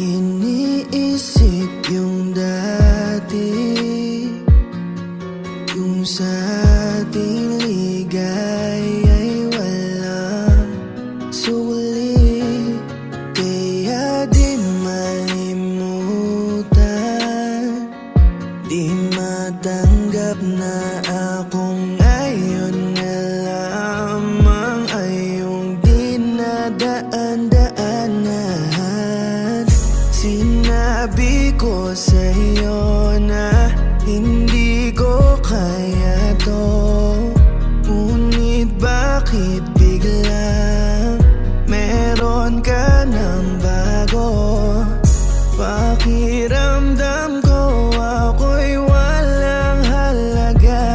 Iniisip yung dati, kung sa ating ligay ay walang sulit. Kaya di malimutan, di matanggap na akong ngayon na lamang ay yung dinadaan-daanan. Sinabi ko sa'yo na hindi ko kaya to, ngunit bakit biglang meron ka ng bago? Pakiramdam ko ako'y walang halaga.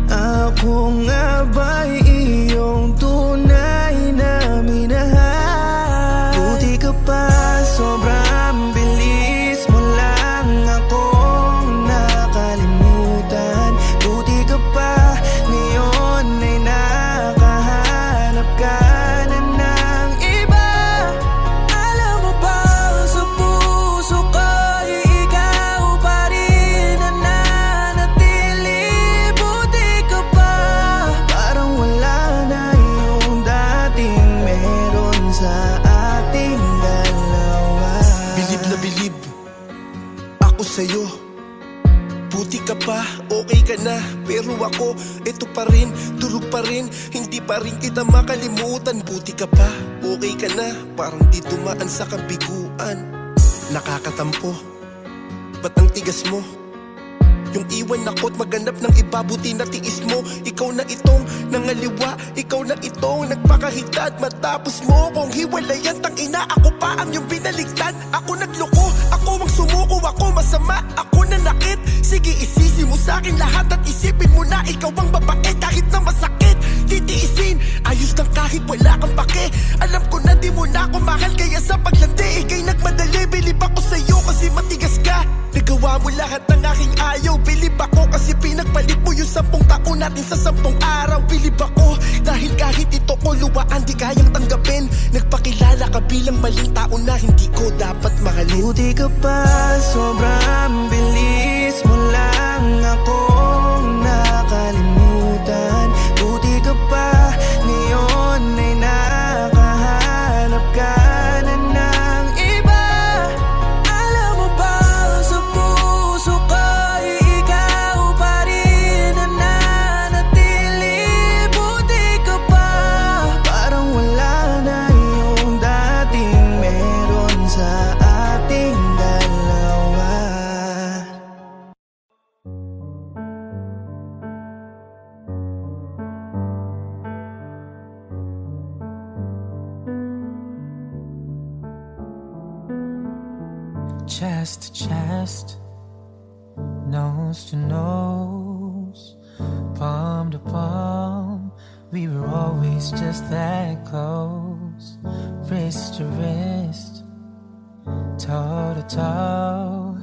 Ako nga ba'y iyong tunay na minahal? Buti ka pa, sobrang bilis mo lang akong nakalimutan. Buti ka pa, ngayon ay nakahanap ka na ng iba. Alam mo ba, sa puso ko'y ikaw pa rin ang nanatili. Buti ka pa, parang wala na yung dating meron sa ating dalawa. Bilib na bilib ako sa'yo. Buti ka pa, okay ka na. Pero ako, ito pa rin, durog pa rin. Hindi pa rin kita makalimutan. Buti ka pa, okay ka na. Parang di dumaan sa kabiguan. Nakakatampo, ba't ang tigas mo? Yung iwan ako't maghanap ng iba, buti na tiis mo. Ikaw na itong nangaliwa, ikaw na itong nagpakahitad. Matapos mo kung hiwalayan, tangina, ako pa ang yung binaligtad. Ako nagloko, ako ang sumuko, ako masama, ako nanakit. Sige, isisi mo sa'kin lahat at isipin mo na ikaw ang babae. Kahit na masakit, titiisin, ayos lang kahit wala kang pake. Alam ko na di mo na ako mahal, kaya sa paglandi ikay nagmadali. Bilib ako sa'yo kasi matigas ka. Nagawa mo lahat ng aking ayaw. Bilib ako kasi pinagpalit mo yung 10 taon natin sa 10 araw. Bilib ako dahil kahit ito ko luwaan di kayang tanggapin. Nagpakilala ka bilang maling tao na hindi ko dapat mahalin. Buti ka pa, sobrang bilis mo lang akong nakalimutan. Buti ka pa, ngayon ay nakahanap ka na ng iba. Alam mo ba, sa puso ko'y ikaw pa rin ang nanatili. Buti ka pa, parang wala na yung dating meron sa ating dalawa. Chest to chest, nose to nose, palm to palm, we were always just that close. Wrist to wrist, toe to toe,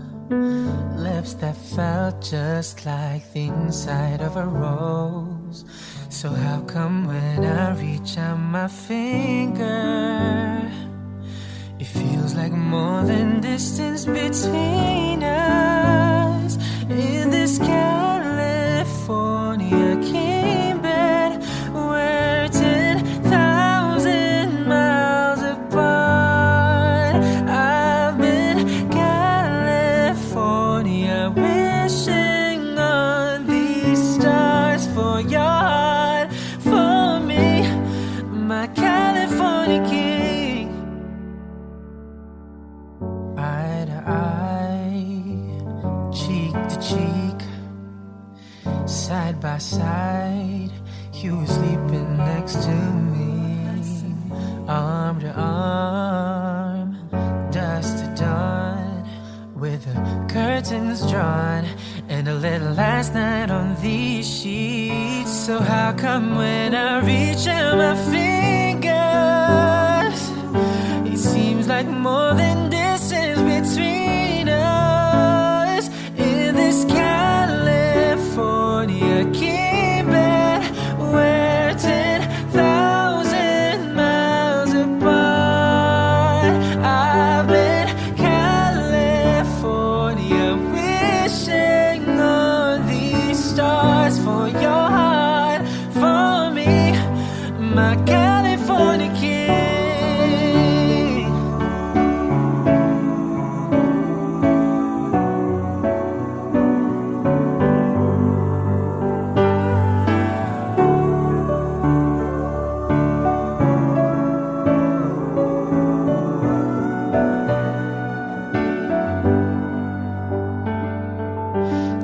lips that felt just like the inside of a rose. So how come when I reach out my finger, it feels like more than distance between us? In this California king bed, we're 10,000 miles apart. I've been California wishing on these stars for your heart, for me, my California king. Eye to eye, cheek to cheek, side by side, you were sleeping next to me. Arm to arm, dusk to dawn, with the curtains drawn and a little last night on these sheets. So how come when I reach out my fingers, it seems like more than distance between us? In this California king bed, we're 10,000 miles apart.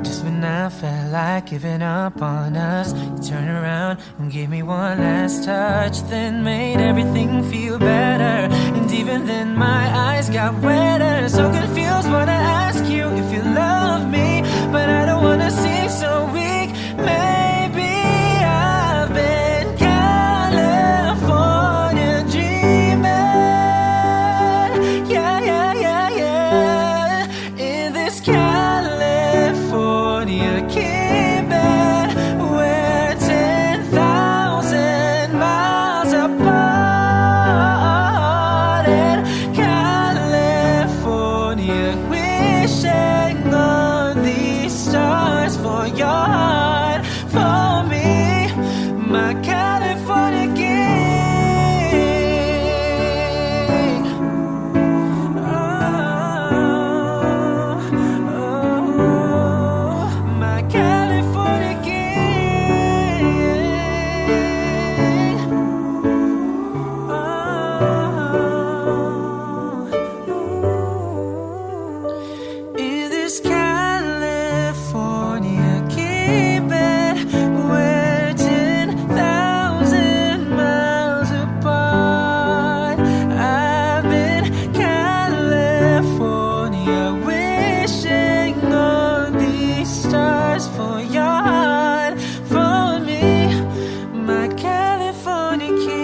Just when I felt like giving up on us, you turned around and gave me one last touch, then made everything feel better. And even then my eyes got wetter. So confused, wanna ask you if you love me, but I don't wanna seem so weak. Maybe I've been California dreaming. Yeah, yeah, yeah, yeah. In this California keeping, we're 10,000 miles apart. In California, wishing on these stars for your heart, for me, my California king. My California king. In this California keeping, we're 10,000 miles apart. I've been California, wishing on these stars for your heart, for me, my California king.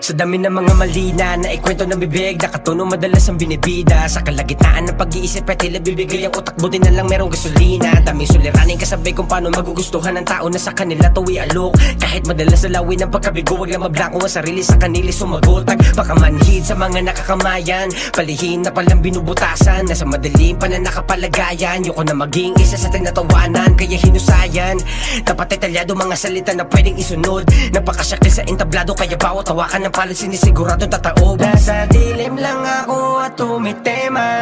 Sa dami ng mga malina na ikwento ng bibig, nakatuno madalas ang binibida. Sa kalagitnaan ng pag-iisip ay tila bibigay ang utak, buti na lang merong gasolina. Daming suliranin kasabay kung paano magugustuhan ng tao na sa kanila to ialok. Kahit madalas dalawin ang pagkabigo, wag lang mablangko ang sarili sa kanila sumagot. Pagkamanhid sa mga nakakamayan, palihin na palang binubutasan. Nasa madaling pananakapalagayan, yoko na maging isa sa tinatawanan, kaya hinusayan. Dapat detalyado mga salita na pwedeng isunod. Napakasyakil sa entablado, kaya bawat tawakan ng palad sinisigurado tataob. Nasa dilim lang ako at tumitema,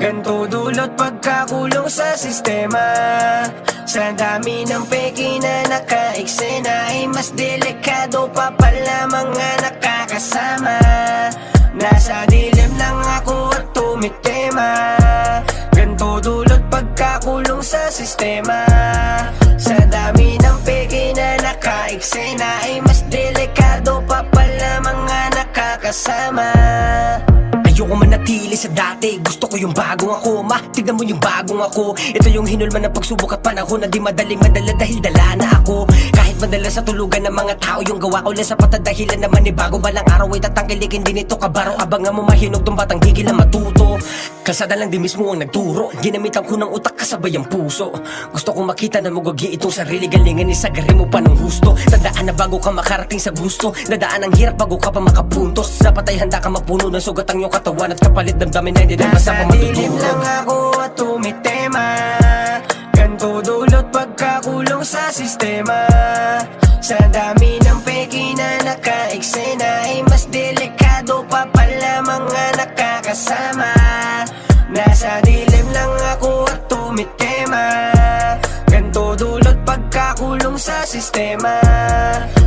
ganto dulot pagkakulong sa sistema. Sa dami ng peki na naka-eksena, ay mas delikado pa pala mga nakakasama. Nasa dilim lang ako at tumitema, ganto dulot pagkakulong sa sistema. Sa dami ng peki na naka-eksena, ay mas delikado pa pala mga nakakasama. Ayoko manatili sa dati, gusto ko yung bagong ako. Tignan mo yung bagong ako. Ito yung hinulman ng pagsubok at panahon na di madaling madala dahil dala na ako. Kahit madala sa tulugan ng mga tao, yung gawa ko lang sa patadahilan naman ni bago. Balang araw ay tatangkilikin din ito kabaro. Abangan mo mahinog tong batang gigil na matuto. Kalsada lang di mismo ang nagturo, ginamitan ko ng utak kasabay ang puso. Gusto kong makita na magwagi itong sarili, galingan ni sagari mo pa ng husto. Tandaan na bago ka makarating sa gusto, dadaan ang hirap bago ka pa makapuntos. Dapat ay handa ka mapuno ng sugat ang iyong katawan at kapalit damdamin na hindi na basta pa matutulog. Nasa dilim lang ako at tumitema, ganto dulot pagkakulong sa sistema. Sa dami ng peki na naka-eksena, ay mas delikado pa pala mga nakakasama. Nasa dilim lang ako at tumitema, ganto dulot pagkakulong sa sistema.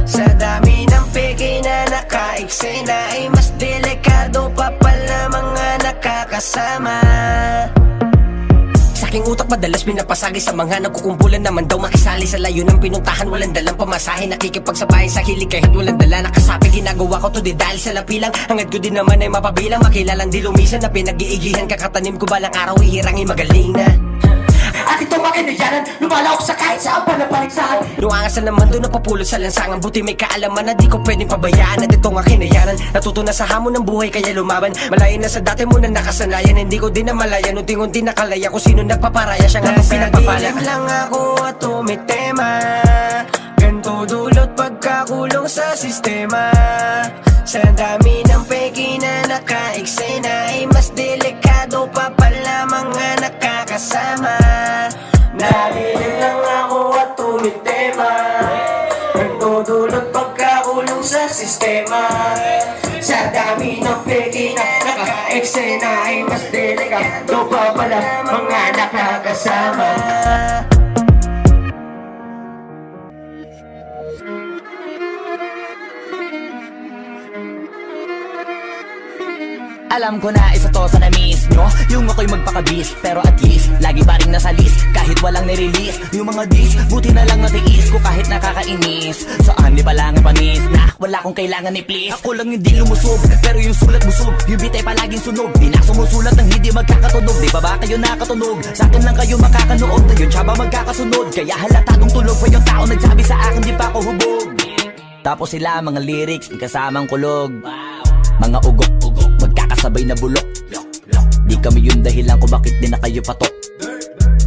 Sa dami ng peki na naka-eksena, ay mas delikado pa pala mga nakakasama. Sa aking utak madalas pinapasagi sa mga nagkukumpulan naman daw makisali sa layo ng pinuntahan. Walang dalang pamasahe, nakikipagsabayan sa hilig kahit walang dala. Nakasabi ginagawa ko to di dahil sa lapilang, hangad ko din naman ay mapabilang. Makilalang di lumisan na pinag-iigihan, kakatanim ko balang araw ihirangin magaling na. At itong makinayanan, lumalawak sa kahit saan pa napaligsahan. Nuangas na naman doon napapulot sa lansangan, buti may kaalaman na di ko pwedeng pabayaan. At itong makinayanan, natuto na sa hamon ng buhay kaya lumaban. Malayo na sa dati mo na nakasanayan, hindi ko din na malayan. Unti-unti nakalaya kung sino nagpaparaya, siya nga ang pinagpapala. Nasa lang ako at tumitema, ganto dulot pagkakulong sa sistema. Sa dami ng peki na naka-eksena, ay mas delikado pa pala mga nakakasama. pa pala mga nakakasama. Alam ko na isa to sa na-miss nyo, yung ako'y magpakabis. Pero at least, lagi pa rin nasa list kahit walang nirelease. Yung mga dis, buti na lang natiis ko kahit nakakainis. Saan di pa lang ang panis na wala kong kailangan ni please. Ako lang hindi lumusog, pero yung sulat busog. Yung bitay palaging sunog, di na sumusulat ng hindi magkakatunog. Di ba ba kayo nakatunog? Sa akin lang kayo makakanood, na yun siya ba magkakasunod? Kaya halatadong tulog pa yung tao nagsabi sa akin di pa ako hubog. Tapos sila mga lyrics, may kasamang kulog. Mga ugok-ugok, magkakasabay na bulok. Di kami yung dahilan kung bakit di na kayo patok.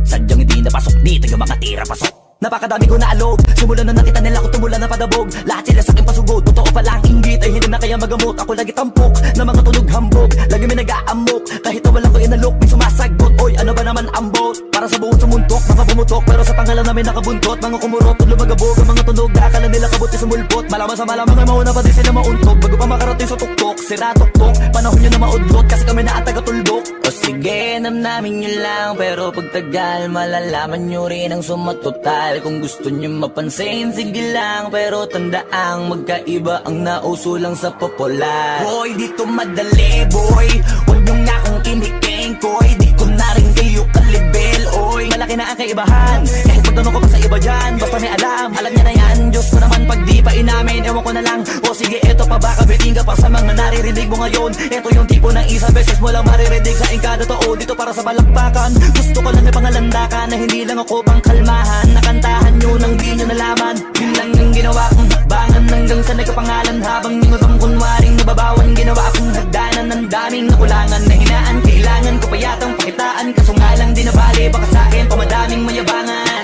Sadyang hindi napasok dito yung mga tira pasok. Napakadami ko na alog, simulan na nakita nila ko tumula na padabog. Lahat sila sa akin pasugod, totoo pala ang inggit ay hindi na kaya magamot. Ako lagi tampok, na mga tunog hambog. Lagi may nag-aamok, kahit na walang ko inalok. May sumasagot, oy ano ba naman ang bot? Para sa buong sumuntok, mga bumutok. Pero sa pangalan namin nakabuntot, mga kumurot, lumagabog. Ang mga tunog, akala nila kabuti sumulpot. Malaman sa malamang ay mauna pa din sila mauntog. Bago pa makarating sa tuktok, sira tuktok. Panahon nyo na maudlot, kasi kami na taga-tulbok. O sige, namnamin nyo lang, pero pagtagal malalaman nyo rin ang sumatotal. Kung gusto nyo mapansin, sige lang, pero tandaang magkaiba ang nauso lang sa popular. Boy, dito madali, boy, huwag nyo nga akong kiniking, koy. Di ko na rin kayo kalibel, oy. Malaki na ang kaibahan, kahit magtanong ko pa sa iba dyan. Basta may alam niya na yan. Diyos ko naman pag di pa inamin, ewan ko na lang. O sige, eto pa ba, kabiting ka pa sa mga naririnig mo ngayon. Eto yung tipo ng isang beses mo lang maririnig sa engkada totoo. Dito para sa balakbakan, gusto ko lang na pangalandakan, na hindi lang ako pang kalmahan. Nakantahan nyo nang di nyo nalaman, yun lang yung ginawa kong hakbangan. Hanggang sa nagkapangalan habang yung ibang kunwaring nababawan. Ginawa akong hagdanan ng daming nakulangan na hinaan. Kailangan ko pa yatang pakitaan, kaso nga lang di nabali. Baka sa akin pamadaming mayabangan.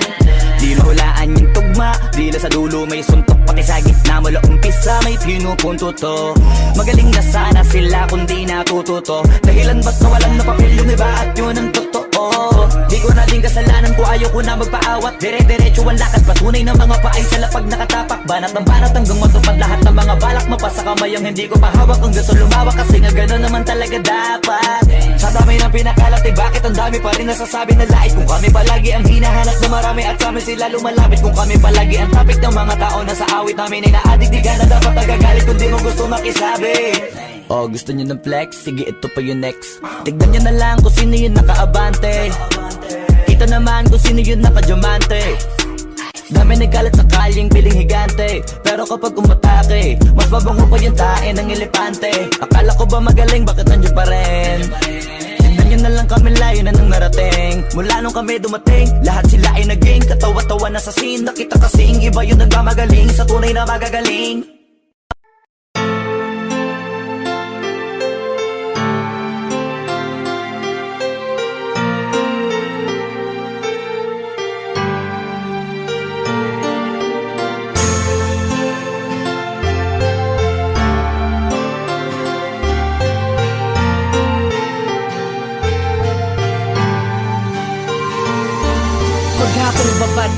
Di nahulaan yung tugma, dila sa dulo may suntok. Pati sa gitna mula umpisa may pinupunto to. Magaling na sana sila kung di natututo. Dahilan ba't nawalan na papel yung iba at yun ang totoo. Di ko na din kasalanan ko, ayaw ko na magpaawat. Dire-diretso ang lakad, patunay ng mga paay sa lapag nakatapak. Banat ng banat hanggang matupad lahat ng mga balak. Mapasa kamay ang hindi ko pahawak, ang gusto lumawak. Kasi nga gano'n naman talaga dapat. Sa dami ng pinakalat, eh bakit ang dami pa rin nasasabi na lait? Kung kami palagi ang hinahanap na marami at sa amin sila lumalapit. Kung kami palagi ang topic ng mga tao na sa awit namin ay naadik. Di ka na dapat nagagalit kung di mo gusto makisabi. Oh, gusto nyo ng flex? Sige, ito pa yung next. Tignan nyo na lang kung sino yung nakaabante. Kita naman kung sino yung nakadiamante. Dami nagkalat sa kalyeng piling higante. Pero kapag umatake, mas mabango pa yung tae ng elepante. Akala ko ba magaling, bakit nandiyo pa rin? Tignan nyo na lang kami, layo na nang narating. Mula nung kami dumating, lahat sila ay naging katawa-tawa na sa scene. Nakita kasing iba yung nagmamagaling sa tunay na magagaling. Maghapong babad,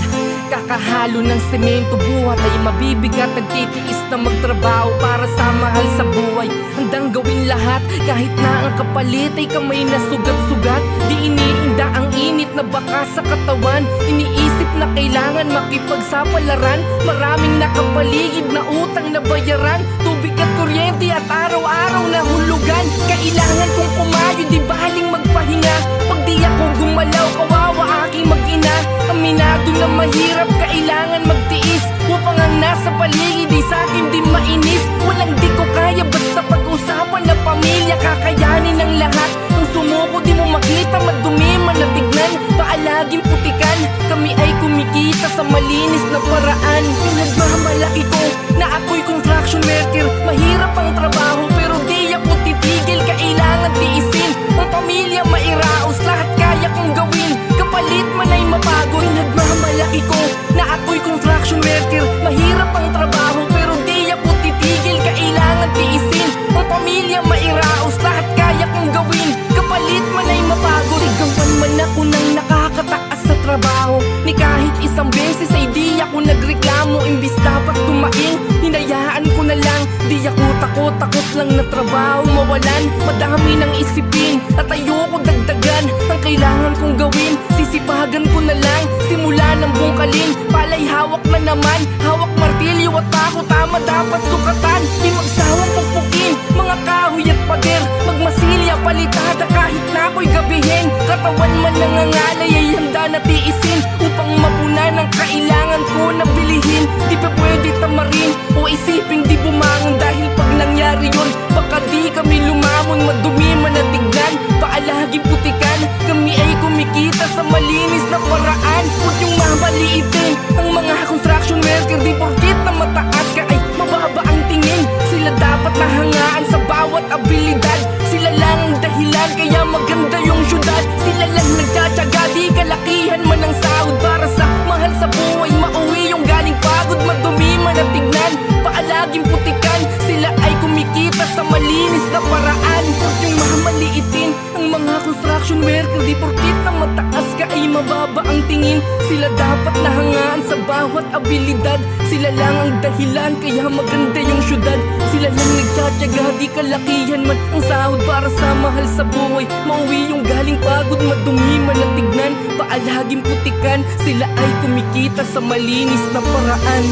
kakahalo ng semento. Buhat ay mabibigat, nagtitiis na magtrabaho para sa mahal sa buhay. Handang gawin lahat, kahit na ang kapalit ay kamay na sugat-sugat. Di iniinda ang init na baka sa katawan. Iniisip na kailangan makipagsapalaran. Maraming nakapaligid na utang na bayaran. Tubig at kuryente at araw-araw na hulugan. Kailangan kong kumayo, di baling magpahinga. Pag di ako gumalaw, kawawa aking mag-ina. Aminado na mahirap, kailangan magtiis. Upang ang nasa paligid ay sa'kin di mainis. Walang di ko kaya, basta pag-usapan na pamilya. Kakayanin ang lahat, kung sumuko di mo makita. Madumi man na tignan, paalaging putikan. Kami ay kumikita sa malinis na paraan. Yung nagmamalaki ko, na ako'y construction worker. Mahirap ang trabaho, pero di ako titigil. Kailangan tiisin, ang pamilya mairaos. Lahat kaya kong gawin, kapalit man ay mapagod. Nagmamalaki ko, na ako'y construction worker. Mahirap ang trabaho, pero di ako titigil. Kailangan tiisin, ang pamilya mairaos. Lahat kaya kong gawin, kapalit man ay mapagod. Sigawan man ako ng nakakataas sa trabaho, ni kahit isang beses ay di ako nagreklamo. Imbis dapat tumaing, hinayaan ko na lang. Di Di ako takot lang na trabaho mawalan. Madami ng isipin at ayoko dagdagan. Ang kailangan kong gawin, sisipagan ko na lang. Simula ng bungkalin, palay hawak na naman. Hawak martilyo at ako, tama dapat sukatan. Di magsawang pagpukin, mga kahoy at pader. Magmasilya, palitada kahit na ako'y gabihin. Katawan man nangangalay ay handa na tiisin upang mapunan ang kailangan ko na bilihin. Di pa pwede tamarin o isiping di bumangon. Dahil pag nangyari yun, baka di kami lumamon. Madumi man na tignan, paalaging putikan. Kami ay kumikita sa malinis na paraan. Huwag yung mamaliitin ang mga construction worker. Di porkit na mataas ka ay mababa ang tingin. Sila dapat nahangaan sa bawat abilidad. Sila lang ang dahilan kaya maganda yung syudad. Sila lang nagtsatsaga, di kalakihan man ang sahod. Para sa mahal sa buhay, mauwi yung galing pagod. Madumi man na tignan, paalaging putikan. Sila ay kumikita sa malinis na paraan. Huwag yung mamaliitin ang mga construction worker. Di porkit na mataas ka ay mababa ang tingin. Sila dapat nahangaan sa bawat abilidad. Sila lang ang dahilan kaya maganda yung syudad. Sila lang nagtsatsaga, di kalakihan man ang sahod. Para sa mahal sa buhay, mauwi yung galing pagod. Madumi man na tignan, paalaging putikan. Sila ay kumikita sa malinis na paraan.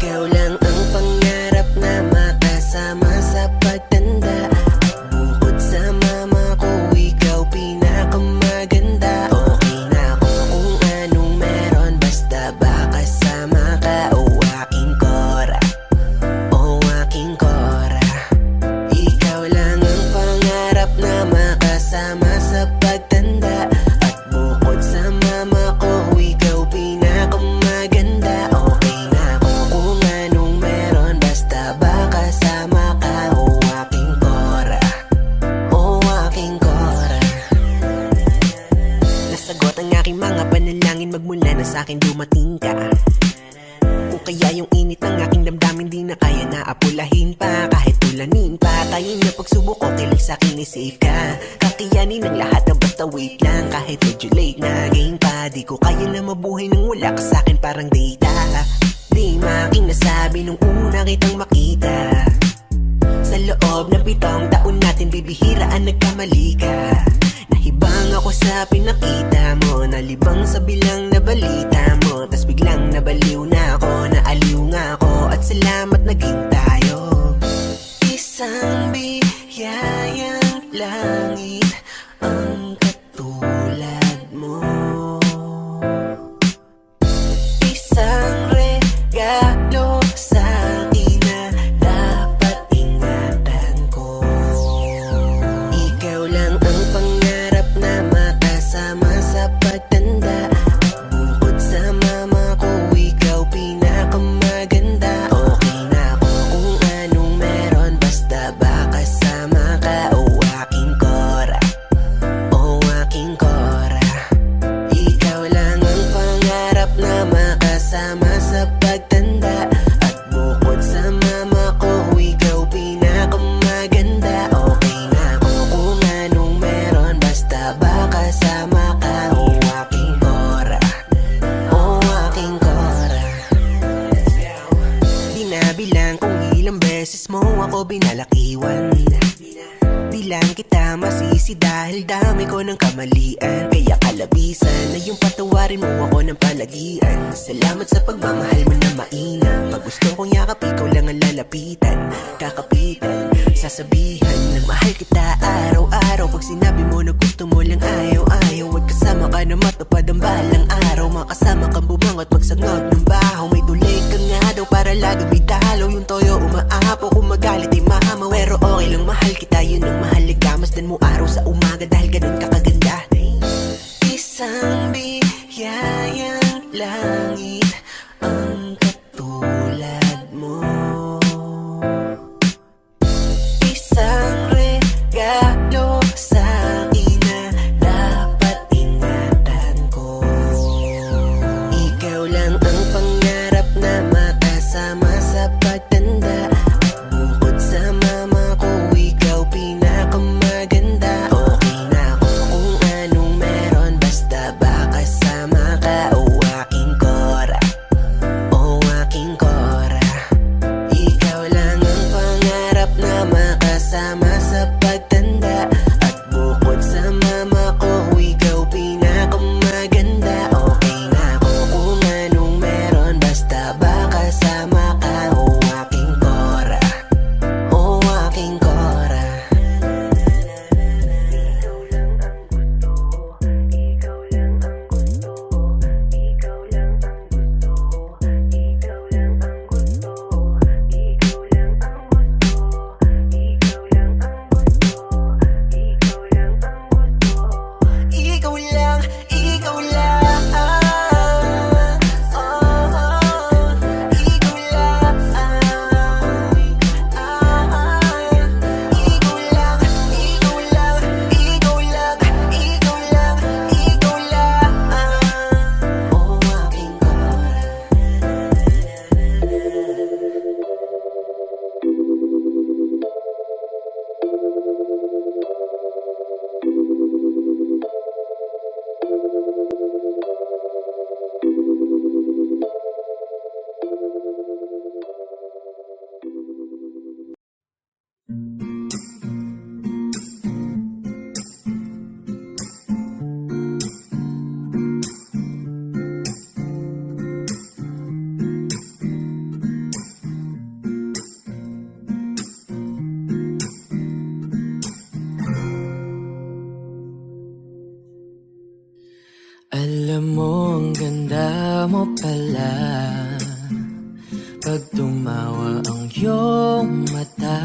Ikaw lang ang pangarap na makasama sa pagtanda. Bukod sa mama ko, ikaw pinakamaganda. Okay na ako kung anong meron, basta ba kasama ka. O aking Cora, o aking Cora. Ikaw lang ang pangarap na makasama sa pagtanda. At bukod sa mama ko, ikaw pinakamaganda. Okay na ako kung anong meron, basta ba kasama ka. O aking Cora, o aking Cora. Nasagot ang aking mga panalangin magmula na sa'kin dumating ka. Kung kaya yung init ng aking damdamin di na kaya na apulahin pa. Kahit tulanin pa, tayo na pagsubok okay lang sa'kin i-safe ka. Kakayanin ang lahat na basta wait lang. Kahit medyo late na game pa, di ko kaya na mabuhay nang wala ka sa'kin parang data. Di making nasabi nung una kitang makita. Sa loob ng 7 taon natin bibihiraan nagkamali ka. Nahibang ako sa pinakita mo, nalibang sa bilang na balita mo. Tas biglang nabaliw na ako, naaliw nga ako. At salamat naging tayo. Isang biyayang langit ang katulad mo. Isang regalo sa akin na dapat ingatan ko. Ikaw lang ang pangarap na makasama sa pagtanda. Bukod sa mama ko, ikaw pinakamaganda. Okay na ako kung anong meron, basta ba kasama ka. O aking Cora, o aking Cora. Ikaw lang ang pangarap na makasama sa pagtanda. At bukod sa mama ko, ikaw pinakamaganda. Okay na ako kung anong meron, basta ba kasama ka. O aking Cora, o aking Cora. Di nabilang kung ilang beses mo ako binalakiwan. Di lang kita masisi dahil dami ko ng kamalian. Kaya kalabisan na yung patawarin mo ako ng palagian. Salamat sa pagmamahal mo na mainam. Pag gusto kong yakap, ikaw lang ang lalapitan. Kakapitan, sasabihan na mahal kita araw-araw. Pag sinabi mo na gusto mo lang ayaw-ayaw. At kasama ka na matupad ang balang araw. Makasama kang bumangot magsangot ng bahaw. May dulay ka nga daw para lagi may talo. Yung toyo umaapo, kung magalit ay mahama. Pero okay lang mahal kita, yun ang mahalaga. Masdan mo araw sa umaga dahil ganun ka kaganda. Isang biyayang langit ang katulad mo. Isang regalo sa akin na dapat ingatan ko. sa pagtanda. At bukod sa mama ko, ikaw pinakamaganda. Okay na ako kung anong meron, basta ba kasama ka. O aking Cora, o aking Cora. Ikaw lang, ikaw lang. Oh, oh. Ikaw lang. Ikaw lang, ikaw lang, ikaw lang, ikaw lang, ikaw lang. Oh, aking Cora. Alam mo, ang ganda mo pala pag tumawa ang iyong mata.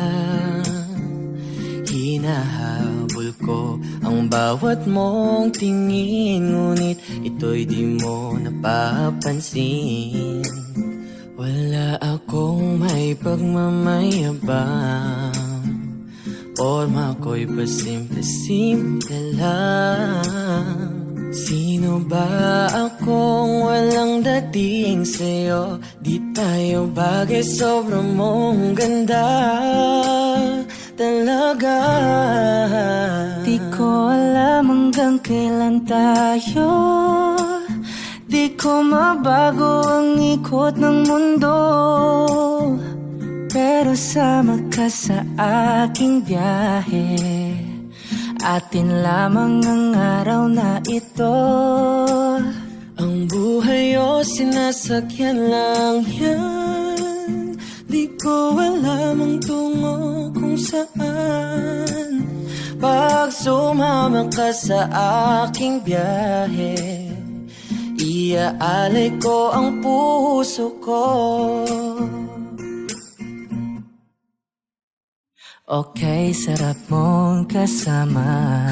Hinahabol ko ang bawat mong tingin, ngunit ito'y di mo napapansin. Wala akong may pagmamayabang, forma ko'y pasimple-simple lang. Sino ba akong walang dating sa'yo? Di tayo bagay, sobrang mong ganda talaga. Di ko alam hanggang kailan tayo, di ko mabago ang ikot ng mundo. Pero sama ka sa aking biyahe, atin lamang ang araw na ito. Ang buhay o sinasakyan lang yan, di ko alam ang tungo kung saan. Pag sumama ka sa aking biyahe, iaalay ko ang puso ko. Okay, sarap mong kasama,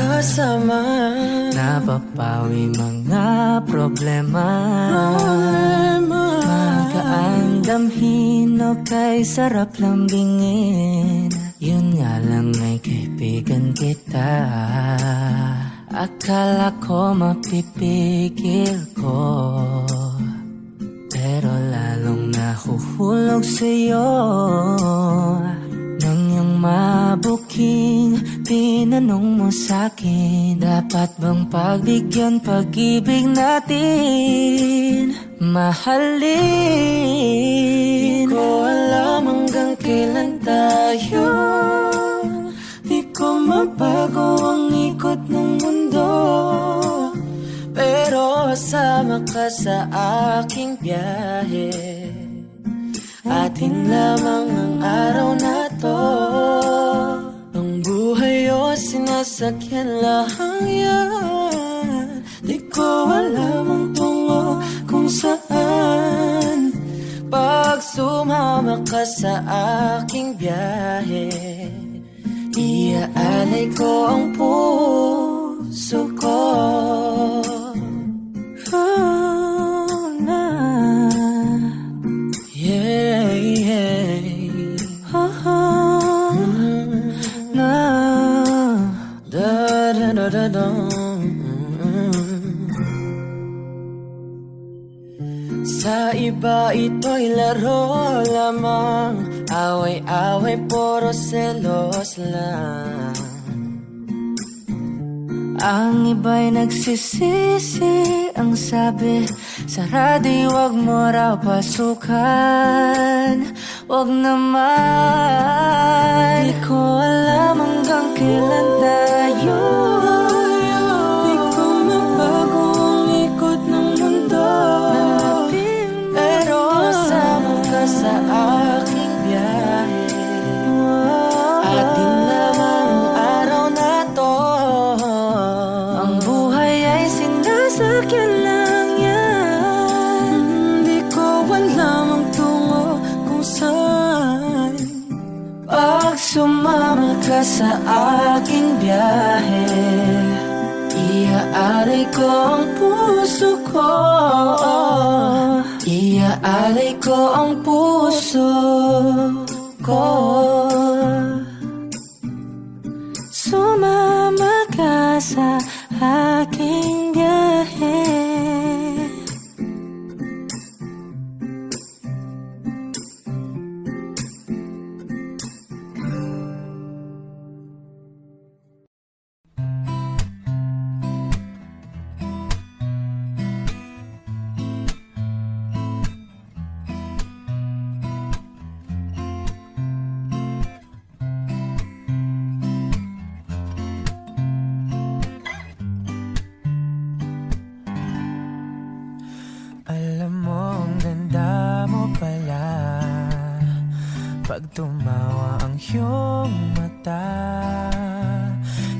napapawi mga problema. Magaan damhin, okay, sarap lambingin. Yun nga lang ay kaibigan kita. Akala ko mapipigil ko, pero lalong nahuhulog sa'yo. Nang yung mabuking tinanong mo sa'kin, dapat bang pagbigyan pag-ibig natin, mahalin? Di ko alam hanggang kailan tayo, di ko mabago ang ikot ng mundo. Pero sama ka sa aking biyahe, atin lamang ang araw na to. Ang buhay o sinasakyan lang yan, di ko alam ang tungo kung saan. Pag sumama ka sa aking biyahe, iaalay ko ang puso ko. Oh, na. Yeah, yeah. Oh, na. Da da da da da. Sa iba ito'y laro lamang, away-away puro selos lang. Ang iba'y nagsisisi, ang sabi sa radyo, wag mo raw pasukan. Wag naman. Di ko alam hanggang kailan tayo. Di ko mabago ang ikot ng mundo. Pero kasama ka sa aking biyahe. Atin lamang ang araw na to. Ang buhay ay sinasakyan lang yan. Di ko alam ang tungo kung saan. Pag sumama ka sa aking biyahe, iaalay ko ang puso ko. Iaalay ko ang puso ko. Sumama ka sa aking biyahe. Alam mo, ang ganda mo pala pag tumawa ang iyong mata.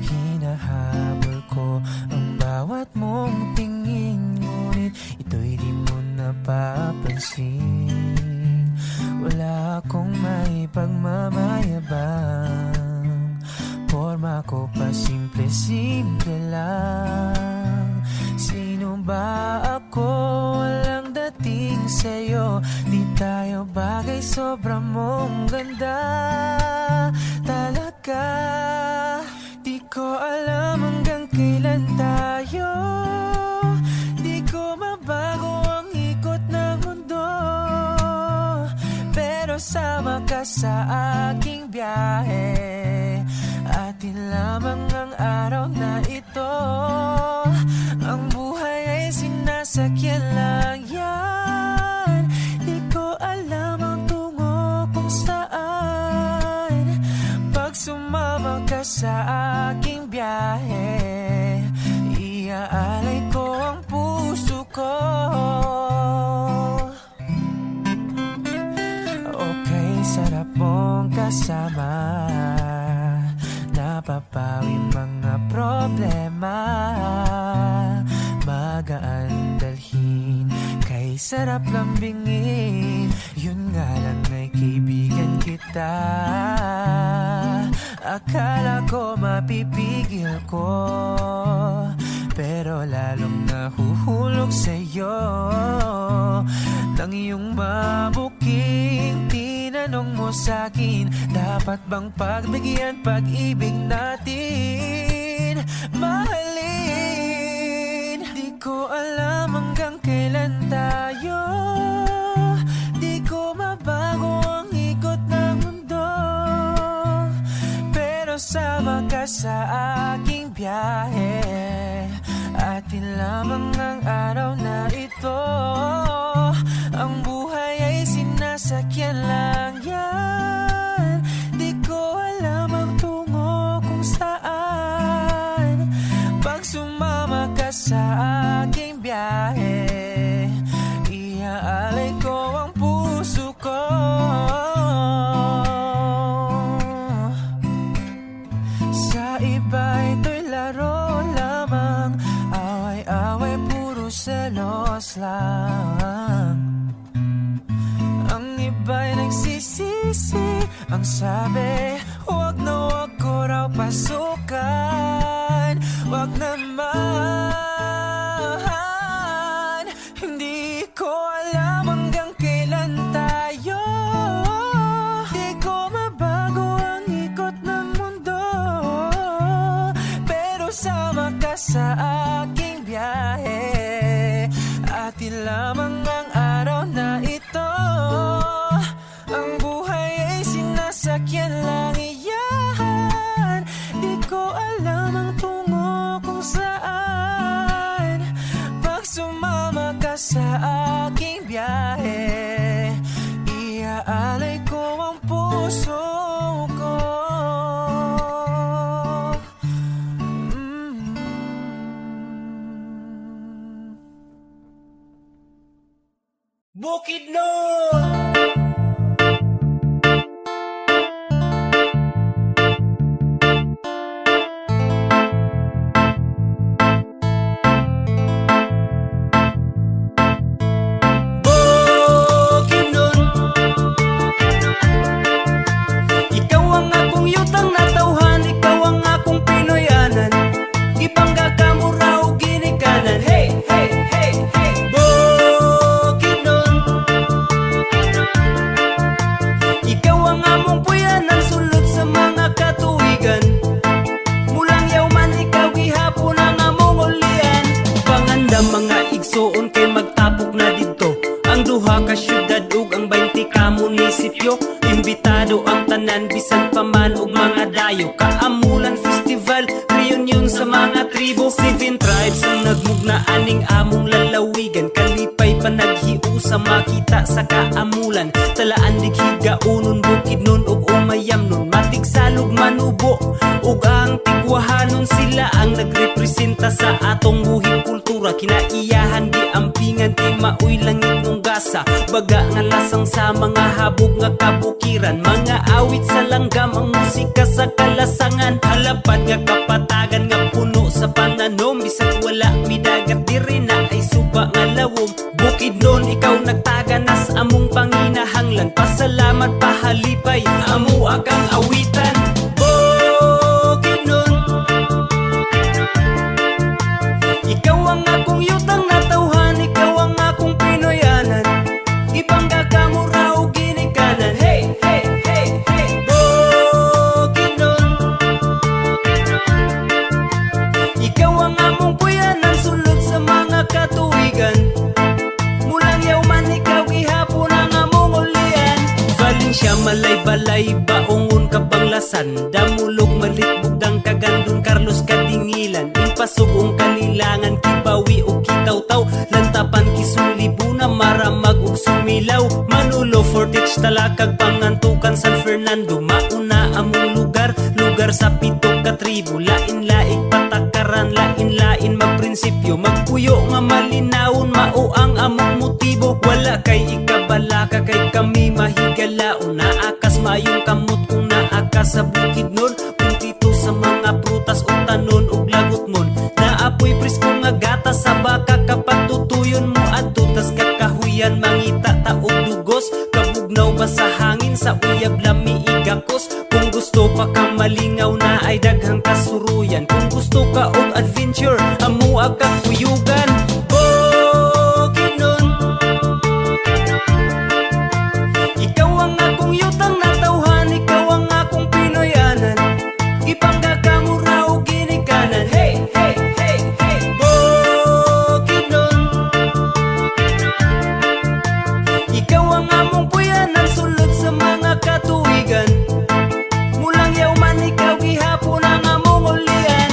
Hinahabol ko ang bawat mong tingin, ngunit ito'y di mo napapansin. Wala akong may pagmamayabang, forma ko pa simple-simple lang. Sino ba ako? Walang dating sa'yo. Di tayo bagay, sobra mong ganda. Talaga, di ko alam hanggang kailan tayo. Di ko mabago ang ikot ng mundo. Pero sama ka sa aking biyahe. Atin lamang ang araw na ito. Ang buhay ay sinasakyan lang yan. Di ko alam ang tungo kung saan. Pag sumama ka sa aking biyahe, iaalay ko ang puso ko. Okay, sarap mong kasama. Napapawi mga problema. Magaan dalhin, kay sarap lambingin. Yun nga lang ay kaibigan kita. Akala ko mapipigil ko, pero lalong nahuhulog sa'yo. Nang iyong mabuking tinanong mo sa'kin, dapat bang pagbigyan pag-ibig natin? Mahalin, di ko alam hanggang kailan tayo. Di ko mabago ang ikot ng mundo. Pero sama ka sa aking biyahe. Atin lamang ang araw na ito. Ang buhay ay sinasakyan lang yan. Di ko alam ang tungo kung saan. Pag sumama ka sa aking biyahe, iaalay ko ang puso ko. Sa iba ito'y laro lamang, away-away puro selos lang. Ang iba'y nagsisisi, ang sabi, wag na wag ko raw pasukan. Wag naman. Hindi ko alam hanggang kailan tayo. Di ko mabago ang ikot ng mundo. Pero sama ka sa aking biyahe. Atin lamang ang araw na ito. Ang buhay ay sinasakyan lang iyan. Di ko alam ang tungo kung Bukidnon. Bukidnon. Ikaw ang akong yutang na tawhan, ikaw ang akong Pinoyanan. Ipangga ka mo raw ginikanan. Hey, hey, hey, hey. Bukidnon. Ikaw ang among puyanan, sulod sa mga katuigan. Mulang yawman ikaw gihapon ang among ulian. Panganda mga igsoon kay magtapok na dito. Ang duha ka syudad ug ang 20 ka munisipyo. Imbitado ang tanan bisan pa man og mga dayo. Kaamulan festival, reunion sa mga tribo. 7 tribes ang nagmugna aning among lalawigan. Kalipay pa naghiusa makita sa kaamulan. Talaan dighiga unon Bukidnon ug umayam nun. Matigsalog manubo ug ang tigwahanon, sila ang nagrepresenta sa atong buhing kultura. Kinaiyahan di ampingan kay maoy langit ng gasa. Baga nga lasang sa mga habog nga kabukiran. Mga awit sa langgam ang musika sa kalasangan. Halapad nga kapatagan nga puno sa pananom. Bisag wala midagat diri na ay suba nga lawom. Bukidnon ikaw nagtaganas among panginahanglan. Pasalamat pahalipay amo akang awitan. Bukidnon. Ikaw ang akong yutang na tawhan, ikaw ang akong Pinoyanan. Ipangga ka mo raw ginikanan. Hey, hey, hey, hey. Bukidnon. Ikaw ang among puyanan, sulod sa mga katuigan. Mulang yawman ikaw gihapon ang among ulian. Valencia, malay-balay, baongon kabanglasan. Damulog, malitbugdang kagandun, Carlos kadingilan. Impasugong kanilangan, kibawi o kitaw-taw. Lantapan kisulibuna, maramag ug sumilaw. Manulo, Fortich, Talakag, Pangantukan, San Fernando. Mauna among lugar, lugar sa 7 ka tribo. Lain-laing patakaran, lain-lain magprinsipyo. Magpuyo nga malinawon, mao ang among motibo. Wala kay ikabalaka, kay kami mahigalaon. Naakas mayong kamot kung naakas sa Bukidnon. Puntito sa mga prutas o tanon o lagot mon. Naapoy presko nga gata sa baka kapatutuyon mo at tutas kakahuyan mangita taog dugos. Kabugnaw ba sa hangin sa uyab lami igakos. Kung gusto pa ka malingaw na ay daghang kasuruyan. Kung gusto ka og adventure amo aga kuyugan. Bukidnon. Ikaw ang akong yutang na tawhan, ikaw ang akong Pinoyanan. Ipangga ka mo raw ginikanan. Hey, hey, hey, hey. Bukidnon. Ikaw ang among puyanan, sulod sa mga katuigan. Mulang yawman ikaw gihapon ang among ulian.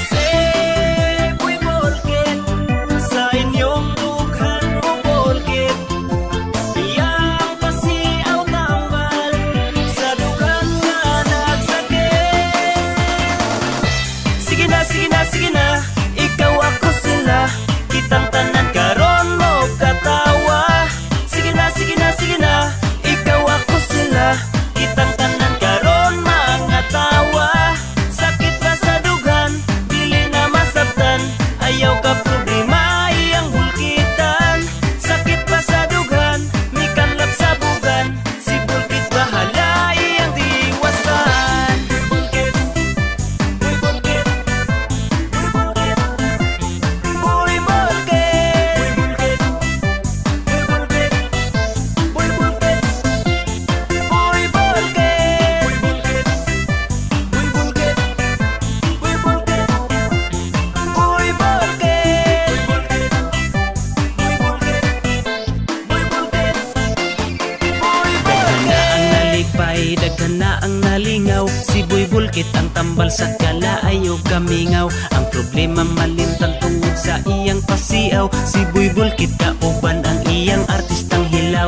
Seboy Bolkit, sa inyong dughan mo Bolkit. Iyang pasiaw tambal, sa dughan nga nagsakit. Sige na, sige na, sige na, ikaw ako sila. Kitang tanan karon mo katawa. Sige na, sige na, sige na, ikaw ako sila. Kitang tanan karon mga tawa. Sakit ba sa dughan, dili na masabtan. Ayaw ka problema, iyang hulkitan. Sakit ba sa dughan, mikanlap sa bugan. Si Bulkit bahala, iyang diwasan. Bulkit, Boy Bulkit, Boy Bulkit, Boy Bulkit, Boy Bulkit, Boy Bulkit, Boy Bulkit, Boy Bulkit, Boy Bulkit, Boy Bulkit, Boy Bulkit, Boy Bulkit, Boy Bulkit, Boy Bulkit. Daghan na ang nalingaw, si Boy Bulkit ang tambal sa kalaayo kamingaw. Ang problema malintang tungod sa iyang pasiaw. Si Boy Bulkit kauban ang iyang artistang hilaw.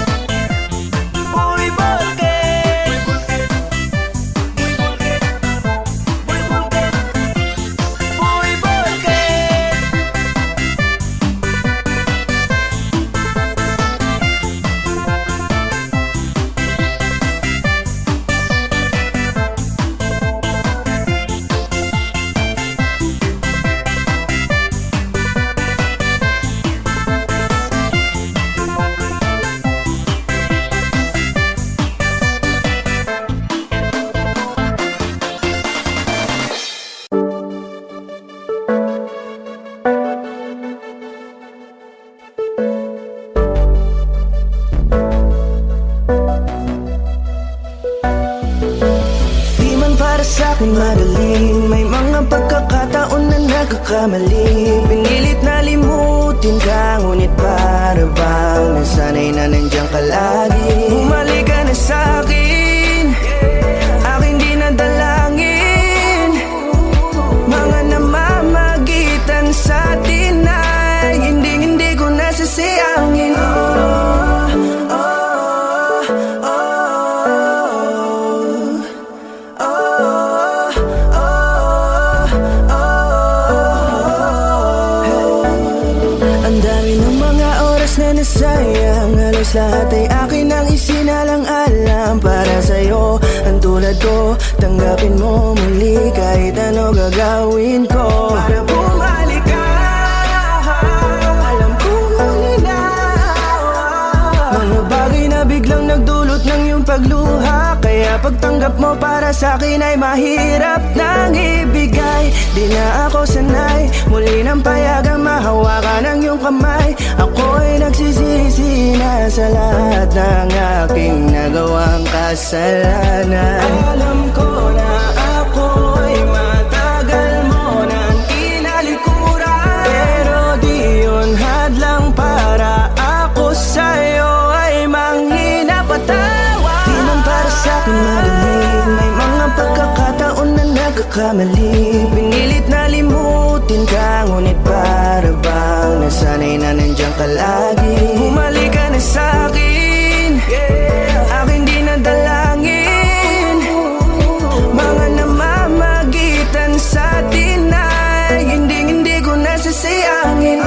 Boy Bulkit Boy Bulkit Boy Bulkit Boy Bulkit Di man para sa'kin magaling, may mga pagkakataon na nagkakamali. Pinilit na limutin ka, ngunit para bang nasanay na nandiyan ka lagi. Bumalik ka na sa'kin, aking di nadalangin. Mga namamagitan sa atin ay hindi ko nasasayangin. Ang dami ng mga oras na nasayang, halos lahat ay akin ang isinalang-alam para sa'yo. Ang tulad ko, tanggapin mo muli kahit ano gagawin ko para bumalik ka. Alam ko malinaw, mga bagay na biglang nagdulot ng iyong pagluha. Kaya pagtanggap mo para sa'kin ay mahirap nang ibigay. Di na ako sanay, muli nang payagang mahawakan ang iyong kamay. Ako'y nagsisisi na sa lahat ng aking nagawang kasalanan. Alam ko na ako'y matagal mo nang kinalikuran, pero di yun hadlang para ako sa'yo ay manghina patawa. Di man para sa'kin magaling, may mga pagkakataon na nagkakamali. Pinilit na limutin ka, ngunit para bang nasanay na nandiyan ka lagi. Bumalik ka na sa'kin, aking di nadalangin. Mga namamagitan sa atin ay hindi ko nasasayangin.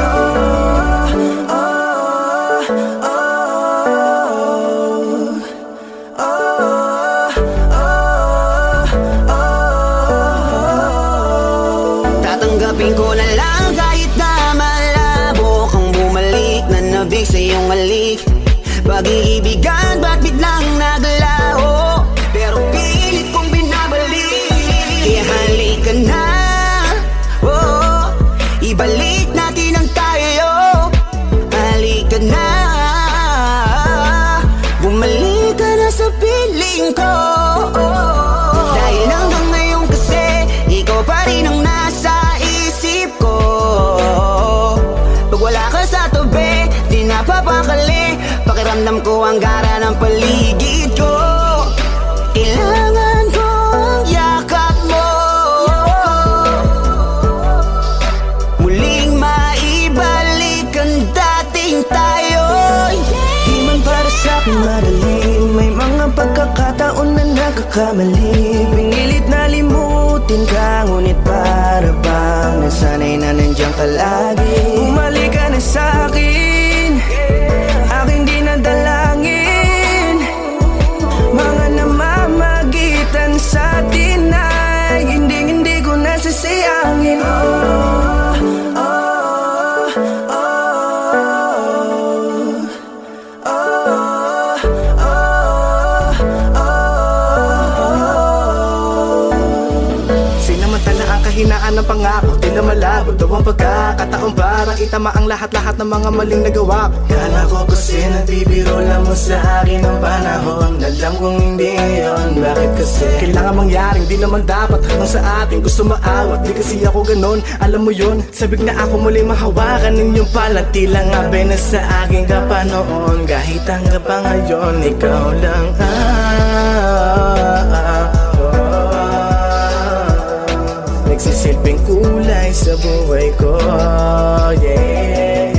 Tatanggapin ko na lang kahit na malabo kang bumalik na pag-ibig sa iyong halik. Pag-iibigan ba't biglang naglaho? Pero pilit kong binabalik. Kaya halika na, oh, ibalik natin ang tayo. Halika na, bumalik ka na sa piling ko. Dahil hanggang ngayon kasi ikaw pa rin ang nasa isip ko. Pag wala ka sa tabi, di napapakali. Pakiramdam ko ang gara ng paligid ko. Kailangan ko ang yakap mo. Muling maibalik ang dating tayo. Di man para sa'kin madali, may mga pagkakataon na nagkakamali. Pinilit na limutin ka, ngunit para bang nasanay na nandiyan ka lagi. Bumalik ka na sa'kin, aking dinadalangin. Mga namamagitan sa atin ay hindi ko nasasayangin. Oh, oh, Sinamantala ang kahinaan ng pangako, tila malabo daw ang pagkakataon para itama ang lahat-lahat ng mga maling nagawa ko. Kala ko kasi nabibiro lang mo sa akin ang panahon. Alam kong hindi ngayon, bakit kasi kailangan mangyaring di naman dapat hanggang sa atin gusto maawat. Di kasi ako ganon, alam mo yun. Sabik na ako muli mahawakan ninyong palang tila nga na sa aking kapanoon. Kahit hanggang pa ngayon, ikaw lang nagsisilbing kulay sa buhay ko, yeah.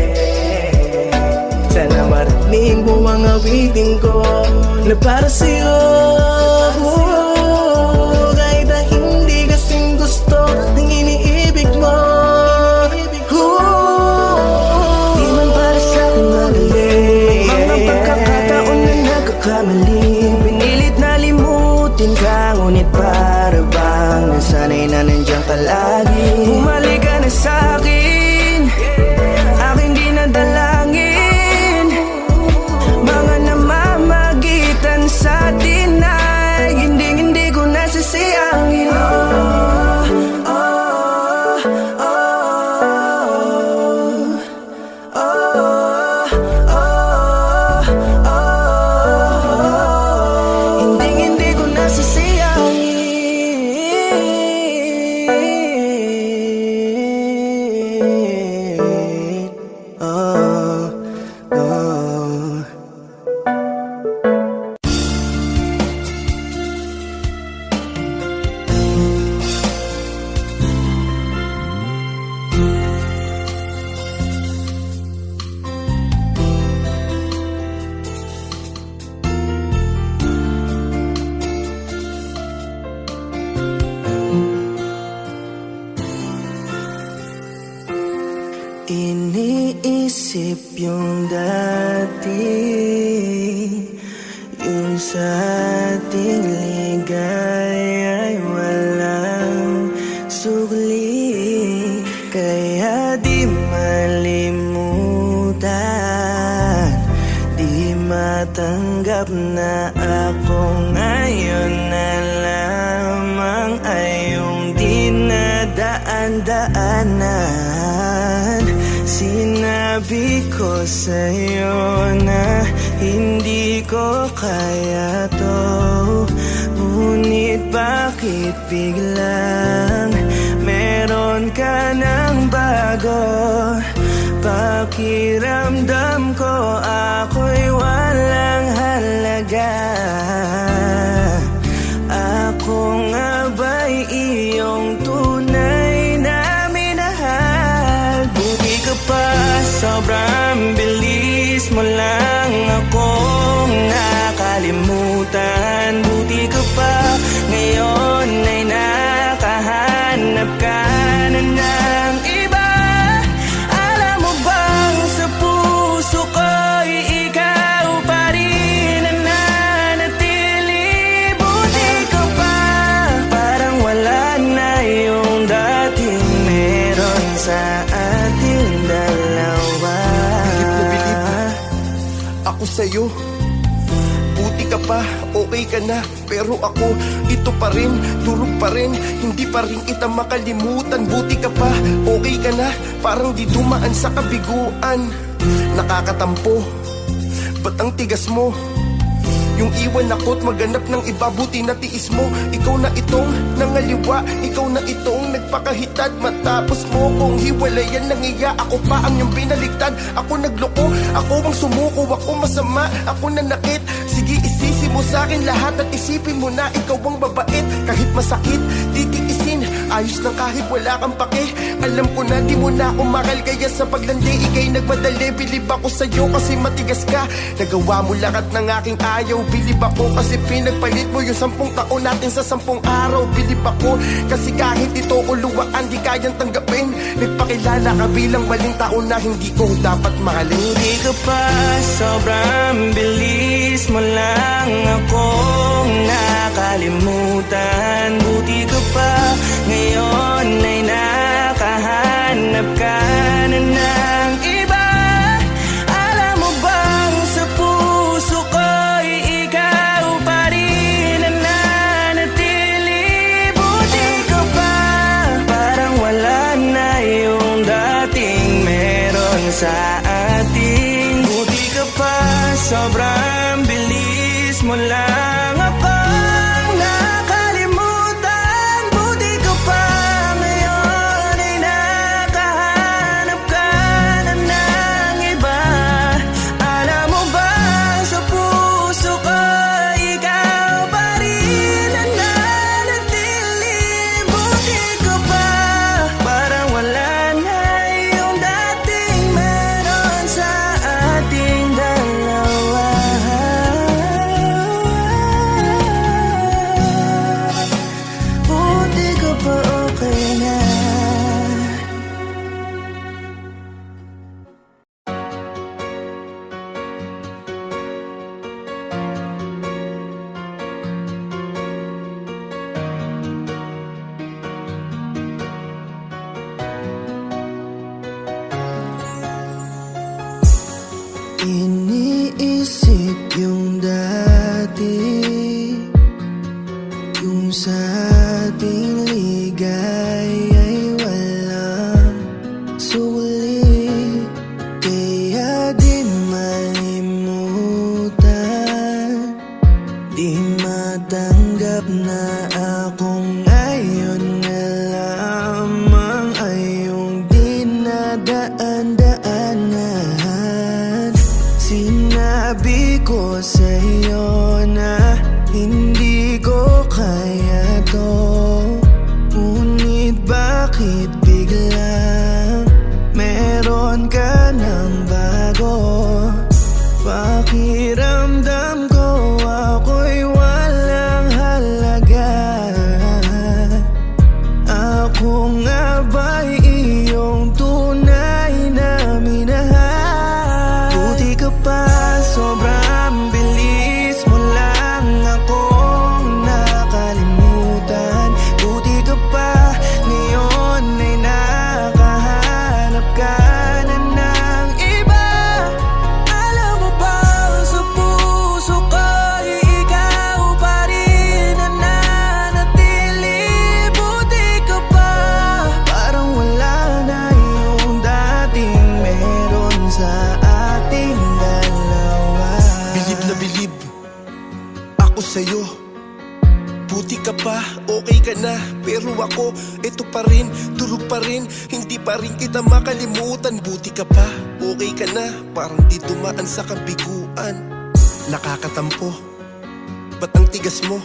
Sana marinig mo ang awitin ko na para sa'yo. Kahit na hindi kasing gusto ng iniibig mo. Di man para sa'kin magaling, mga pagkakataon na nagkakamali. Pinilit na limutin ka, ngunit para bang nasanay na nandiyan ka lagi. Bumalik ka na sa'kin, aking dinadalangin. Mga namamagitan sa atin ay hindi ko nasasayangin. Oh, oh, oh, oh, hindi ko nasasayangin. Oh, oh. Iniisip yung dati, yung sa ating ligay ay walang sukli. Kaya di malimutan, di matanggap na ako ngayon na lamang ay yung dinadaan-daanan. Sinabi ko sa'yo na hindi ko kaya to, ngunit bakit biglang meron ka ng bago? Pakiramdam ko ako'y walang halaga. Ako nga ba'y iyong tunay na minahal? Buti ka pa, sobrang bilis mo lang akong nakalimutan. Buti ka pa, ngayon ay nakahanap ka na ng iba. Alam mo bang sa puso ko'y ikaw pa rin ang nanatili? Buti ka pa, parang wala na yung dating meron sa ating dalawa. Bilib na bilib ako sa'yo. Buti ka pa, okay ka na. Pero ako, ito pa rin, durog pa rin. Hindi pa rin kita makalimutan. Buti ka pa, okay ka na. Parang di dumaan sa kabiguan. Nakakatampo, ba't ang tigas mo? Yung iwan ako't maganap ng iba, buti na tiis mo. Ikaw na itong nangaliwa, ikaw na itong nagpakahitad. Matapos mo kong hiwalayan ng iya, ako pa ang iyong binaligtad. Ako nagloko, ako ang sumuko, ako masama, ako nanakit. Sige isisi mo sa'kin lahat at isipin mo na ikaw ang babait. Kahit masakit, titiisin, ayos lang kahit wala kang pake. Alam ko na di mo na ako mahal, kaya sa paglandi ikay nagmadali. Bilib ako sa'yo kasi matigas ka, nagawa mo lahat ng aking ayaw. Bilib ako kasi pinagpalit mo yung 10 taon natin sa 10 araw. Bilib ako kasi kahit ito uluwaan di kayang tanggapin. Nagpakilala ka bilang maling tao na hindi ko dapat mahalin. Buti ka pa, sobrang bilis mo lang akong nakalimutan. Buti ka pa, ngayon ay nakahanap ka na ng iba. Alam mo bang sa puso ko'y ikaw pa rin ang nanatili. Buti ka pa, parang wala na yung dating meron sa atin. Buti ka pa, sobrang bilis mo lang akong nakalimutan. Buti ka pa, ngayon ay nakahanap ka na ng iba. Alam mo ba sa puso ko ikaw pa rin ang nanatili. Buti ka pa, parang wala na yung dating meron sa ating dalawa. Buti ka pa, okay na. Iniisip yung dati, yung sa ating ligay ay walang sulit. Kaya di malimutan, di matanggap na akong ngayon na lamang ay yung dinadaan-daanan. Sinabi ko sa'yo na hindi ko kaya to, ngunit bakit biglang meron ka ng bago? Pakiramdam ko ako'y walang halaga. Ako nga ba'y iyong tunay na minahal? Buti ka pa, sobrang bilis mo lang akong nakalimutan. Buti ka pa, ngayon ay nakahanap ka na ng iba. Alam mo ba sa puso ko'y ikaw pa rin ang nanatili. Buti ka pa, parang wala na yung dating meron sa ating dalawa. Bilib na bilib ako sa'yo. Buti ka pa, okay ka na. Pero ako, ito pa rin, durog pa rin. Hindi pa rin kita makalimutan. Buti ka pa, okay ka na. Parang di dumaan sa kabiguan. Nakakatampo, ba't ang tigas mo?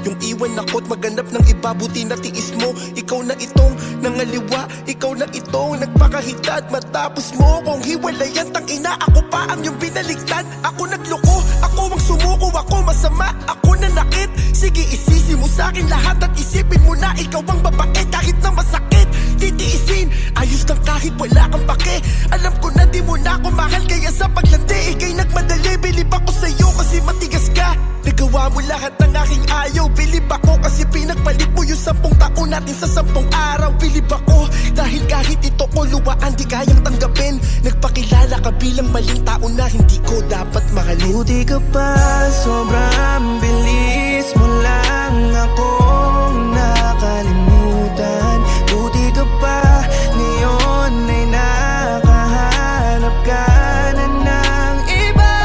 Yung iwan ako't maganap ng iba, buti na tiis mo. Ikaw na itong nangaliwa, ikaw na itong nagpakahitad. Matapos mo kong hiwalayan, tangina, ako pa ang iyong binaligtad. Ako nagloko, ako ang sumuko, ako masama, ako nanakit. Sige isisi mo sa'kin lahat at isipin mo na ikaw ang babae. Kahit na masakit, titiisin, ayos lang kahit wala kang pake. Alam ko na di mo na ako mahal, kaya sa paglandi ikay nagmadali. Bilib ako sa'yo kasi matigas ka, nagawa mo lahat ng aking ayaw. Bilib ako kasi pinagpalit mo yung 10 taon natin sa 10 araw. Bilib ako dahil kahit ito ko luwaan di kayang tanggapin. Nagpakilala ka bilang maling tao na hindi ko dapat mahalin. Buti ka pa, sobrang bilis mo lang akong nakalimutan. Buti ka pa, ngayon ay nakahanap ka na ng iba.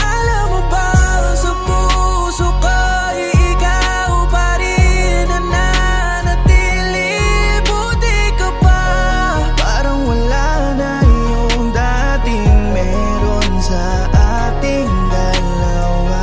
Alam mo ba, sa puso ko, ikaw pa rin ang nanatili. Buti ka pa, parang wala na yung dating meron sa ating dalawa.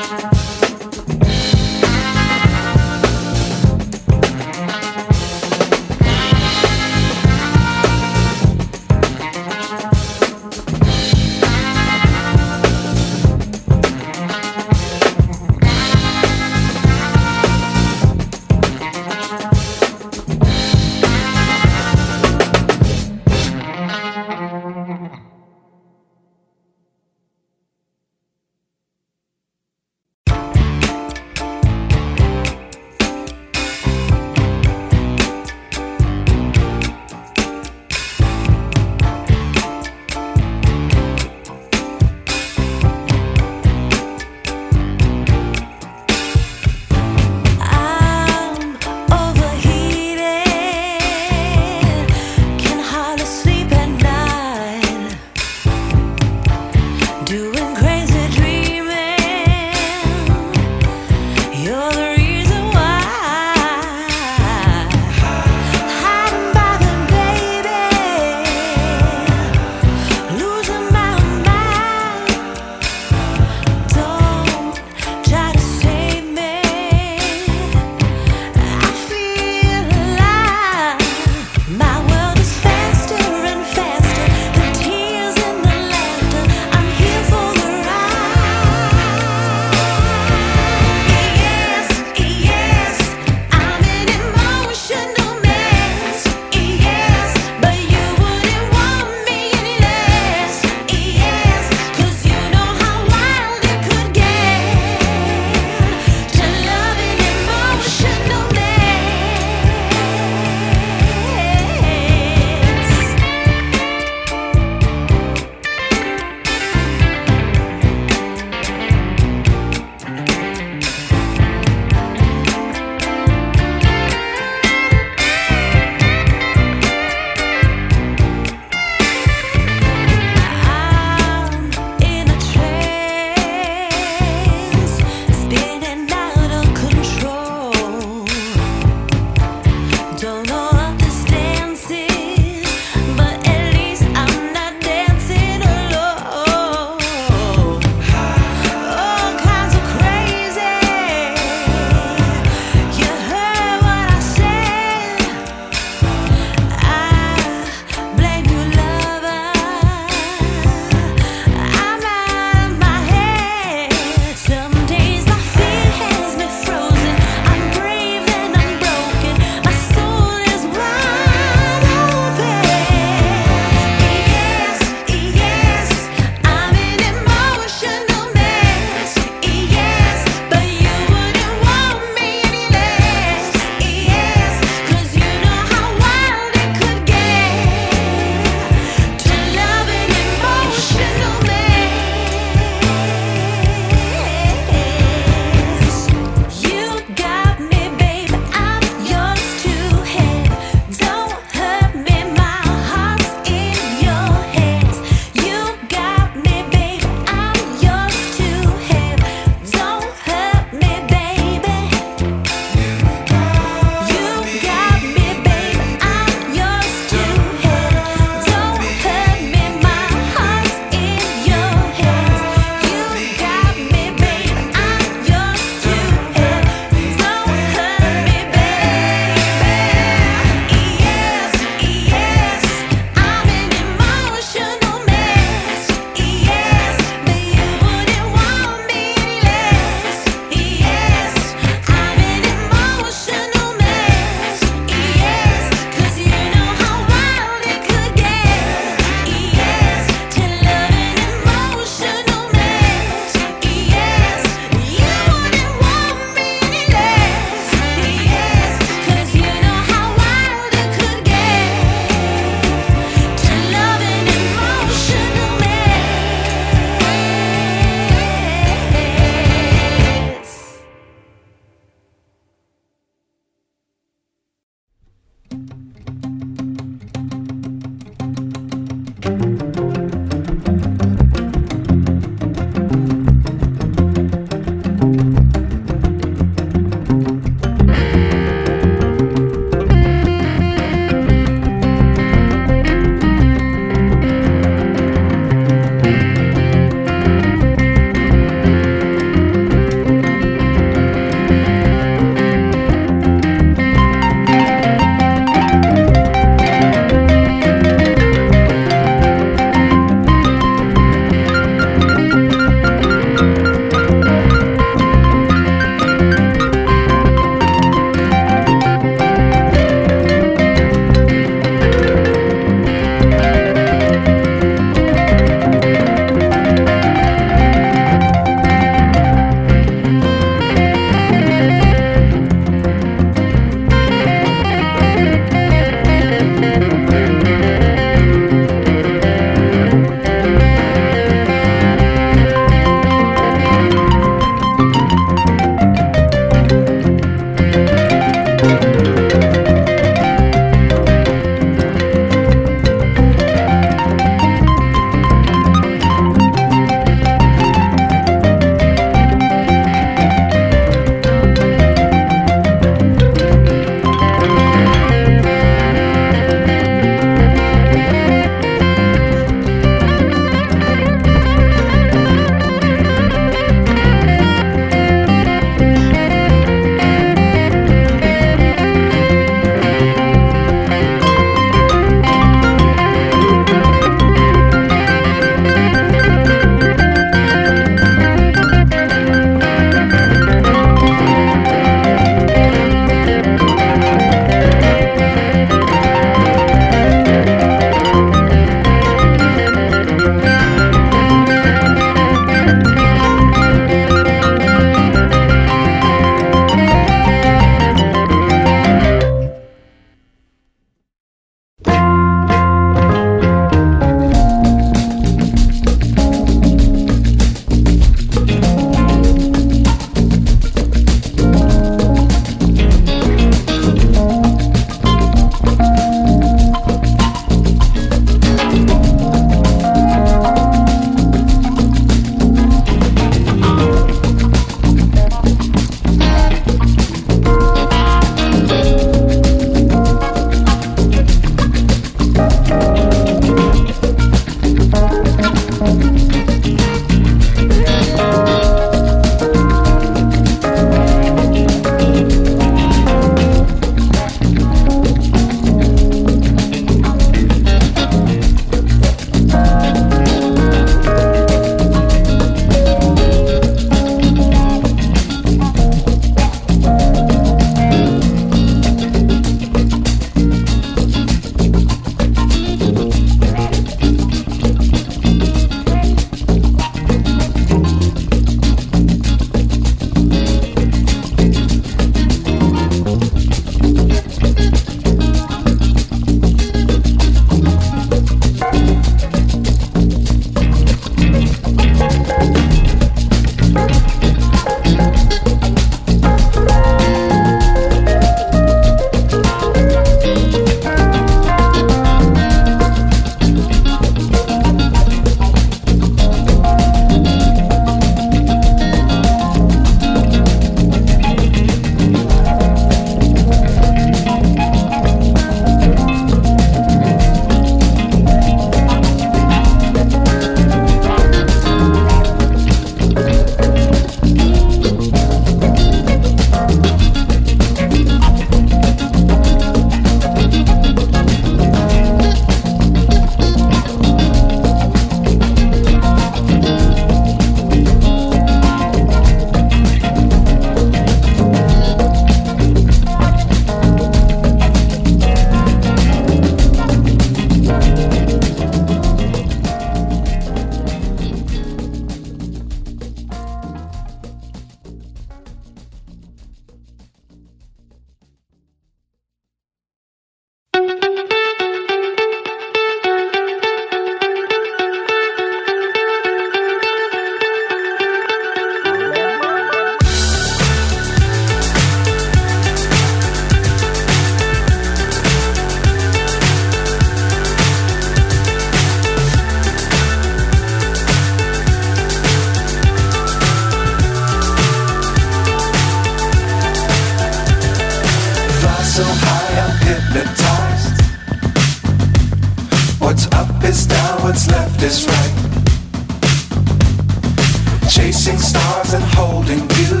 chasing stars and holding you.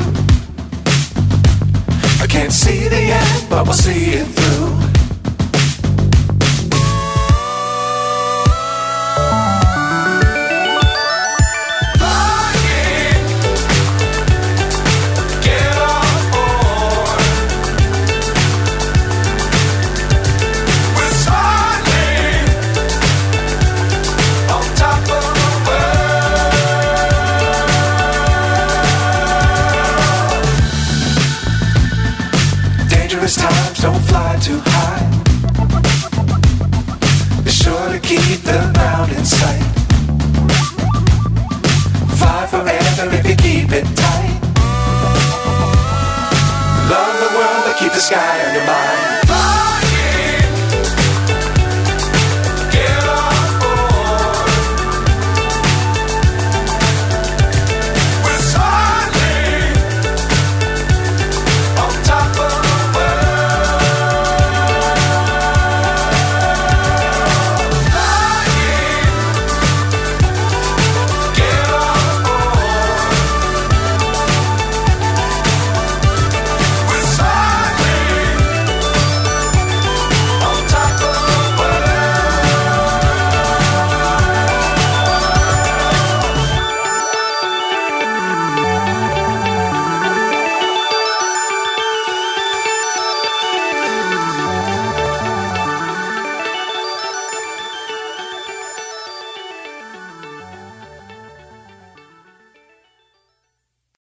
I can't see the end, but we'll see it through. Get on board. We're smiling on top of the world. Dangerous times, don't fly too high. Be sure to keep the ground in sight. Fly forever if you keep it tight. Love the world, but keep the sky on your mind.